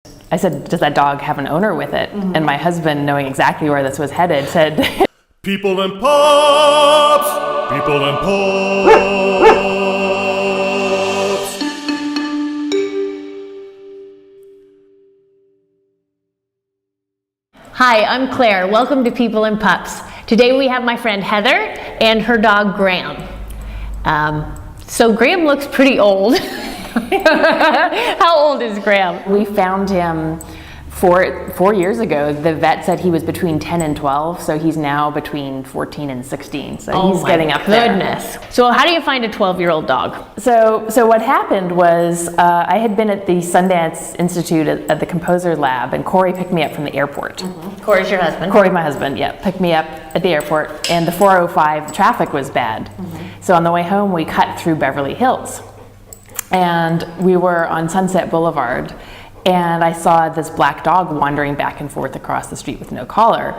I said, does that dog have an owner with it? And my husband, knowing exactly where this was headed, said, People and Pups! People and Pups! Hi, I'm Claire. Welcome to People and Pups. Today we have my friend Heather and her dog Graham. So Graham looks pretty old. How old is Graham? we found him 4 years ago. The vet said he was between 10 and 12, so he's now between 14 and 16. So he's getting up there. Goodness. So how do you find a 12-year-old dog? So what happened was I had been at the Sundance Institute at the Composer Lab, and Corey picked me up from the airport. Corey's your husband? Corey, my husband, yeah, picked me up at the airport, and the 405 traffic was bad. So on the way home, we cut through Beverly Hills, and we were on Sunset Boulevard, and I saw this black dog wandering back and forth across the street with no collar.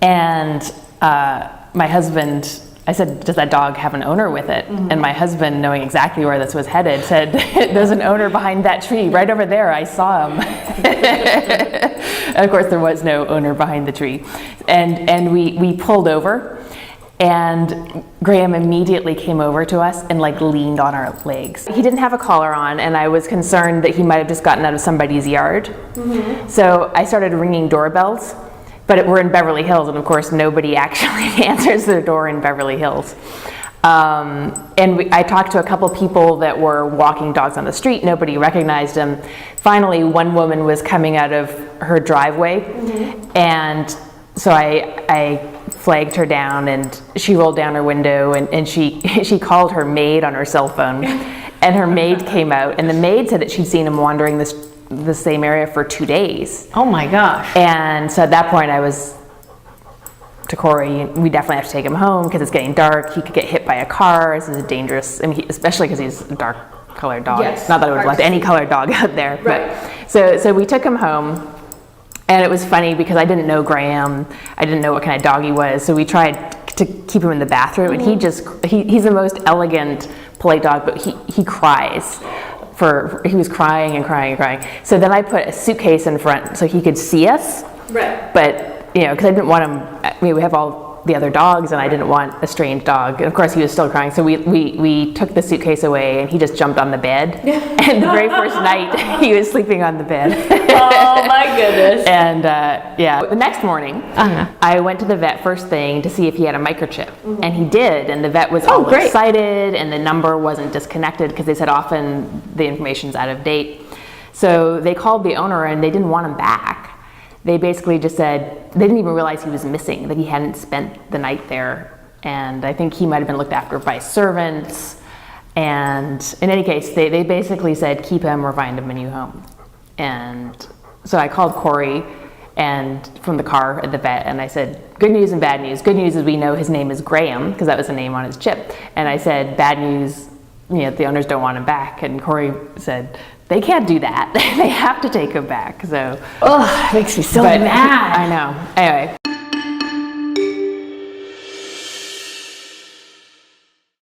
And my husband, I said, does that dog have an owner with it? And my husband, knowing exactly where this was headed, said, there's an owner behind that tree, right over there, I saw him. And of course, there was no owner behind the tree. And we pulled over, and Graham immediately came over to us and leaned on our legs. He didn't have a collar on, and I was concerned that he might have just gotten out of somebody's yard. So I started ringing doorbells, but we're in Beverly Hills, and of course nobody actually answers their door in Beverly Hills. I talked to a couple people that were walking dogs on the street. Nobody recognized him. Finally, one woman was coming out of her driveway, and so I flagged her down, and she rolled down her window, and she called her maid on her cell phone, and her maid came out, and the maid said that she'd seen him wandering the same area for 2 days. Oh my gosh. And so at that point I was to Corey, we definitely have to take him home because it's getting dark. He could get hit by a car. This is dangerous, especially because he's a dark colored dog. Yes. Not that I would have left any colored dog out there. Right. But so we took him home. And it was funny because I didn't know Graham. I didn't know what kind of dog he was. So we tried to keep him in the bathroom, and he's the most elegant, polite dog, but he cries. He was crying and crying and crying. So then I put a suitcase in front so he could see us. Right. But, because I didn't want him, we have all the other dogs, and I didn't want a strange dog. And of course he was still crying. So we took the suitcase away, and he just jumped on the bed. And the very first night he was sleeping on the bed. Oh my goodness. And the next morning, I went to the vet first thing to see if he had a microchip, and he did. And the vet was all excited, and the number wasn't disconnected because they said often the information's out of date. So they called the owner, and they didn't want him back. They basically just said they didn't even realize he was missing, that he hadn't spent the night there, and I think he might have been looked after by servants. And in any case, they basically said keep him or find him a new home. And so I called Corey and from the car at the vet, and I said, good news and bad news. Good news is we know his name is Graham, because that was the name on his chip. And I said, bad news, the owners don't want him back. And Corey said, they can't do that. They have to take him back. So, it makes me so mad. I know. Anyway.